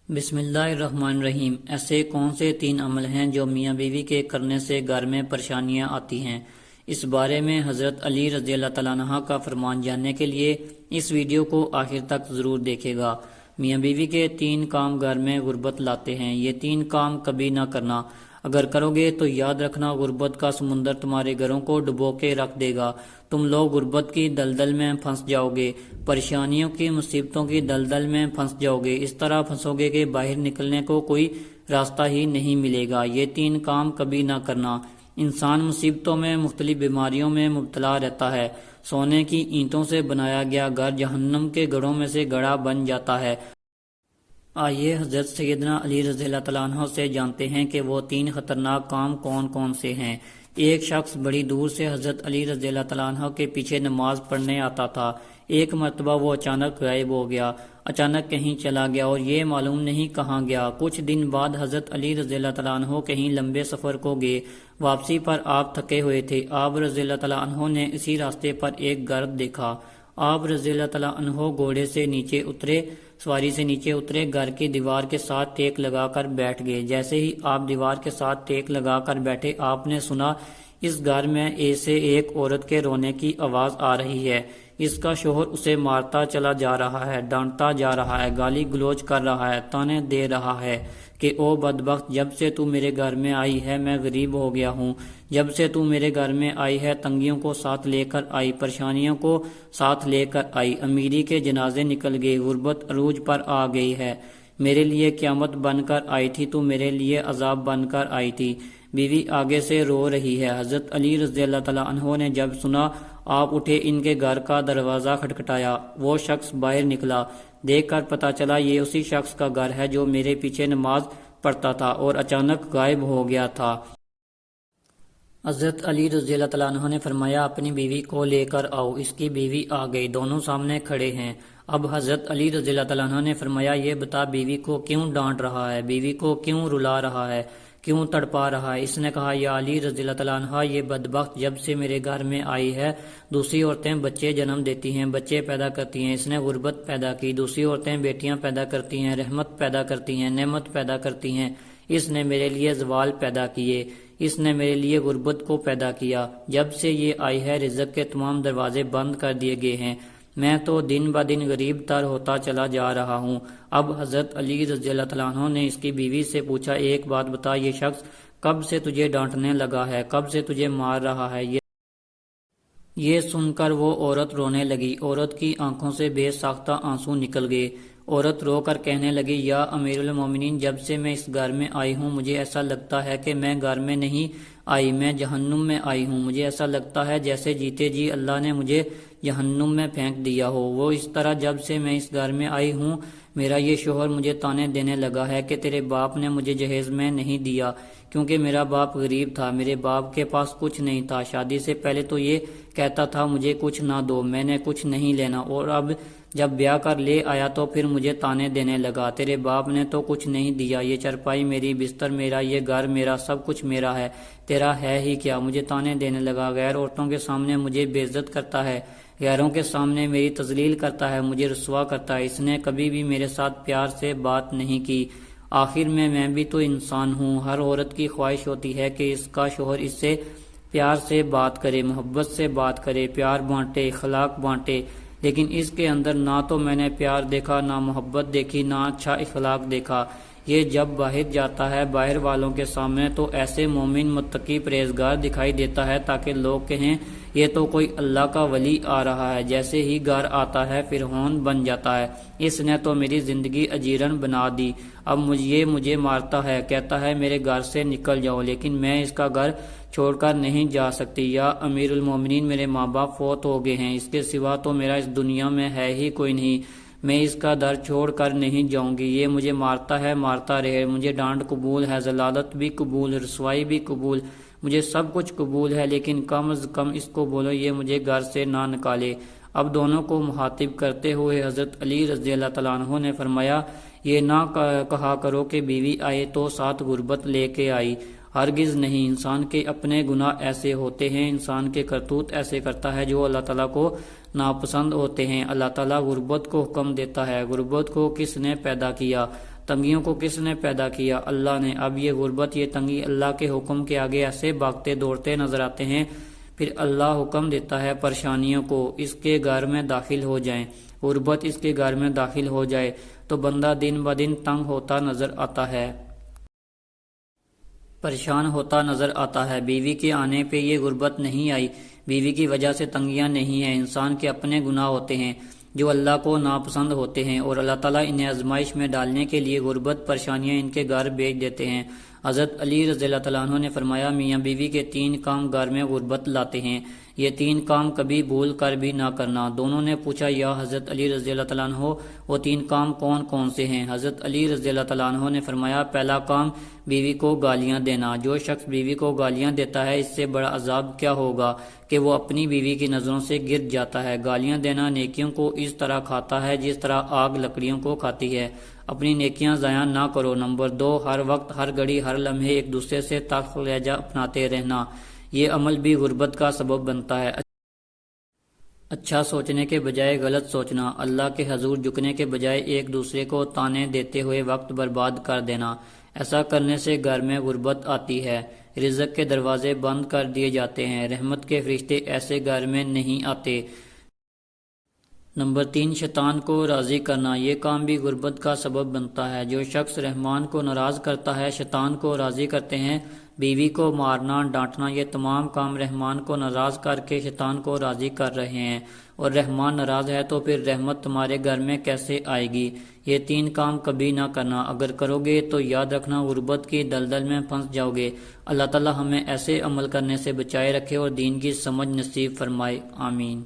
بسم اللہ الرحمن الرحیم۔ ایسے کون سے 3 عمل ہیں جو میاں بیوی کے کرنے سے گھر میں پریشانیاں آتی ہیں؟ اس بارے میں حضرت علی رضی اللہ تعالیٰ عنہ کا فرمان جاننے کے لیے اس ویڈیو کو آخر تک ضرور دیکھے گا۔ میاں بیوی کے 3 کام گھر میں غربت لاتے ہیں۔ یہ 3 کام کبھی نہ کرنا، اگر کرو گے تو یاد رکھنا غربت کا سمندر تمہارے گھروں کو ڈبو کے رکھ دے گا۔ تم لوگ غربت کی دلدل میں پھنس جاؤ گے، پریشانیوں کی مصیبتوں کی دلدل میں پھنس جاؤ گے، اس طرح پھنسو گے کہ باہر نکلنے کو کوئی راستہ ہی نہیں ملے گا۔ یہ 3 کام کبھی نہ کرنا۔ انسان مصیبتوں میں، مختلف بیماریوں میں مبتلا رہتا ہے۔ سونے کی اینٹوں سے بنایا گیا گھر جہنم کے گڑھوں میں سے گڑھا بن جاتا ہے۔ آئیے حضرت سیدنا علی رضی اللہ تعالیٰ عنہ سے جانتے ہیں کہ وہ 3 خطرناک کام کون کون سے ہیں۔ ایک شخص بڑی دور سے حضرت علی رضی اللہ تعالیٰ عنہ کے پیچھے نماز پڑھنے آتا تھا۔ ایک مرتبہ وہ اچانک غائب ہو گیا، اچانک کہیں چلا گیا اور یہ معلوم نہیں کہاں گیا۔ کچھ دن بعد حضرت علی رضی اللہ تعالیٰ عنہ کہیں لمبے سفر کو گئے۔ واپسی پر آپ تھکے ہوئے تھے۔ آپ رضی اللہ تعالیٰ عنہ نے اسی راستے پر ایک گھر دیکھا۔ آپ رضی اللہ تعالیٰ عنہ گھوڑے سے نیچے اترے، سواری سے نیچے اترے، گھر کی دیوار کے ساتھ ٹیک لگا کر بیٹھ گئے۔ جیسے ہی آپ دیوار کے ساتھ ٹیک لگا کر بیٹھے، آپ نے سنا اس گھر میں ایسے ایک عورت کے رونے کی آواز آ رہی ہے۔ اس کا شوہر اسے مارتا چلا جا رہا ہے، ڈانٹتا جا رہا ہے، گالی گلوچ کر رہا ہے، طعنے دے رہا ہے کہ او بدبخت، جب سے تو میرے گھر میں آئی ہے میں غریب ہو گیا ہوں۔ جب سے تو میرے گھر میں آئی ہے تنگیوں کو ساتھ لے کر آئی، پریشانیوں کو ساتھ لے کر آئی، امیری کے جنازے نکل گئے، غربت عروج پر آ گئی ہے۔ میرے لیے قیامت بن کر آئی تھی تو میرے لیے عذاب بن کر آئی تھی۔ بیوی آگے سے رو رہی ہے۔ حضرت علی رضی اللہ تعالیٰ عنہ نے جب سنا، آپ اٹھے، ان کے گھر کا دروازہ کھٹکھٹایا۔ وہ شخص باہر نکلا۔ دیکھ کر پتا چلا یہ اسی شخص کا گھر ہے جو میرے پیچھے نماز پڑھتا تھا اور اچانک غائب ہو گیا تھا۔ حضرت علی رضی اللہ تعالیٰ عنہ نے فرمایا، اپنی بیوی کو لے کر آؤ۔ اس کی بیوی آ گئی، دونوں سامنے کھڑے ہیں۔ اب حضرت علی رضی اللہ تعالیٰ عنہ نے فرمایا، یہ بتا بیوی کو کیوں ڈانٹ رہا ہے، بیوی کو کیوں رلا رہا ہے، کیوں تڑپا رہا ہے؟ اس نے کہا، یا علی رضی اللہ تعالیٰ عنہ، یہ بدبخت جب سے میرے گھر میں آئی ہے دوسری عورتیں بچے جنم دیتی ہیں، بچے پیدا کرتی ہیں، اس نے غربت پیدا کی۔ دوسری عورتیں بیٹیاں پیدا کرتی ہیں، رحمت پیدا کرتی ہیں، نعمت پیدا کرتی ہیں، اس نے میرے لیے زوال پیدا کیے، اس نے میرے لیے غربت کو پیدا کیا۔ جب سے یہ آئی ہے رزق کے تمام دروازے بند کر دیے گئے ہیں، میں تو دن بدن غریب تر ہوتا چلا جا رہا ہوں۔ اب حضرت علی رضی اللہ تعالیٰ عنہ نے اس کی بیوی سے پوچھا، ایک بات بتا، یہ شخص کب سے تجھے ڈانٹنے لگا ہے، کب سے تجھے مار رہا ہے؟ یہ سن کر وہ عورت رونے لگی۔ عورت کی آنکھوں سے بے ساختہ آنسو نکل گئے۔ عورت رو کر کہنے لگی، یا امیر المومنین، جب سے میں اس گھر میں آئی ہوں مجھے ایسا لگتا ہے کہ میں گھر میں نہیں آئی، میں جہنم میں آئی ہوں۔ مجھے ایسا لگتا ہے جیسے جیتے جی اللہ نے مجھے جہنم میں پھینک دیا ہو۔ وہ اس طرح جب سے میں اس گھر میں آئی ہوں میرا یہ شوہر مجھے طعنے دینے لگا ہے کہ تیرے باپ نے مجھے جہیز میں نہیں دیا، کیونکہ میرا باپ غریب تھا، میرے باپ کے پاس کچھ نہیں تھا۔ شادی سے پہلے تو یہ کہتا تھا مجھے کچھ نہ دو، میں نے کچھ نہیں لینا، اور اب جب بیاہ کر لے آیا تو پھر مجھے طعنے دینے لگا، تیرے باپ نے تو کچھ نہیں دیا، یہ چرپائی میری، بستر میرا، یہ گھر میرا، سب کچھ میرا ہے، تیرا ہے ہی کیا؟ مجھے طعنے دینے لگا، غیر عورتوں کے سامنے مجھے بے عزت کرتا ہے، غیروں کے سامنے میری تذلیل کرتا ہے، مجھے رسوا کرتا ہے۔ اس نے کبھی بھی میرے ساتھ پیار سے بات نہیں کی۔ آخر میں بھی تو انسان ہوں۔ ہر عورت کی خواہش ہوتی ہے کہ اس کا شوہر اس سے پیار سے بات کرے، محبت سے بات کرے، پیار بانٹے، اخلاق بانٹے، لیکن اس کے اندر نہ تو میں نے پیار دیکھا، نہ محبت دیکھی، نہ اچھا اخلاق دیکھا۔ یہ جب باہر جاتا ہے باہر والوں کے سامنے تو ایسے مومن متقی پرہیزگار دکھائی دیتا ہے تاکہ لوگ کہیں یہ تو کوئی اللہ کا ولی آ رہا ہے۔ جیسے ہی گھر آتا ہے فرعون بن جاتا ہے، اس نے تو میری زندگی اجیرن بنا دی۔ اب مجھے مارتا ہے، کہتا ہے میرے گھر سے نکل جاؤ، لیکن میں اس کا گھر چھوڑ کر نہیں جا سکتی۔ یا امیر المومنین، میرے ماں باپ فوت ہو گئے ہیں، اس کے سوا تو میرا اس دنیا میں ہے ہی کوئی نہیں، میں اس کا در چھوڑ کر نہیں جاؤں گی۔ یہ مجھے مارتا ہے، مارتا رہے، مجھے ڈانٹ قبول ہے، ذلالت بھی قبول، رسوائی بھی قبول، مجھے سب کچھ قبول ہے، لیکن کم از کم اس کو بولو یہ مجھے گھر سے نہ نکالے۔ اب دونوں کو مخاطب کرتے ہوئے حضرت علی رضی اللہ تعالیٰ عنہ نے فرمایا، یہ نہ کہا کرو کہ بیوی آئے تو ساتھ غربت لے کے آئی، ہرگز نہیں۔ انسان کے اپنے گناہ ایسے ہوتے ہیں، انسان کے کرتوت ایسے کرتا ہے جو اللہ تعالیٰ کو ناپسند ہوتے ہیں۔ اللہ تعالیٰ غربت کو حکم دیتا ہے۔ غربت کو کس نے پیدا کیا؟ تنگیوں کو کس نے پیدا کیا؟ اللہ نے۔ اب یہ غربت، یہ تنگی اللہ کے حکم کے آگے ایسے بھاگتے دوڑتے نظر آتے ہیں، پھر اللہ حکم دیتا ہے پریشانیوں کو اس کے گھر میں داخل ہو جائیں، غربت اس کے گھر میں داخل ہو جائے تو بندہ دن بدن تنگ ہوتا نظر آتا ہے، پریشان ہوتا نظر آتا ہے۔ بیوی کے آنے پہ یہ غربت نہیں آئی، بیوی کی وجہ سے تنگیاں نہیں ہیں، انسان کے اپنے گناہ ہوتے ہیں جو اللہ کو ناپسند ہوتے ہیں، اور اللہ تعالیٰ انہیں آزمائش میں ڈالنے کے لیے غربت پریشانیاں ان کے گھر بھیج دیتے ہیں۔ حضرت علی رضی اللہ تعالیٰ عنہ نے فرمایا، میاں بیوی کے 3 کام گھر میں غربت لاتے ہیں، یہ 3 کام کبھی بھول کر بھی نہ کرنا۔ دونوں نے پوچھا، یا حضرت علی رضی اللہ تعالیٰ عنہ وہ 3 کام کون کون سے ہیں؟ حضرت علی رضی اللہ تعالیٰ عنہ نے فرمایا، پہلا کام بیوی کو گالیاں دینا، جو شخص بیوی کو گالیاں دیتا ہے اس سے بڑا عذاب کیا ہوگا کہ وہ اپنی بیوی کی نظروں سے گر جاتا ہے۔ گالیاں دینا نیکیوں کو اس طرح کھاتا ہے جس طرح آگ لکڑیوں کو کھاتی ہے، اپنی نیکیاں ضائع نہ کرو۔ نمبر 2، ہر وقت ہر گھڑی ہر لمحے ایک دوسرے سے تلخ لہجہ اپناتے رہنا، یہ عمل بھی غربت کا سبب بنتا ہے۔ اچھا سوچنے کے بجائے غلط سوچنا، اللہ کے حضور جھکنے کے بجائے ایک دوسرے کو طعنے دیتے ہوئے وقت برباد کر دینا، ایسا کرنے سے گھر میں غربت آتی ہے، رزق کے دروازے بند کر دیے جاتے ہیں، رحمت کے فرشتے ایسے گھر میں نہیں آتے۔ نمبر 3، شیطان کو راضی کرنا، یہ کام بھی غربت کا سبب بنتا ہے۔ جو شخص رحمان کو ناراض کرتا ہے شیطان کو راضی کرتے ہیں۔ بیوی کو مارنا ڈانٹنا، یہ تمام کام رحمان کو ناراض کر کے شیطان کو راضی کر رہے ہیں، اور رحمان ناراض ہے تو پھر رحمت تمہارے گھر میں کیسے آئے گی؟ یہ 3 کام کبھی نہ کرنا، اگر کرو گے تو یاد رکھنا غربت کی دلدل میں پھنس جاؤ گے۔ اللہ تعالی ہمیں ایسے عمل کرنے سے بچائے رکھے اور دین کی سمجھ نصیب فرمائے، آمین۔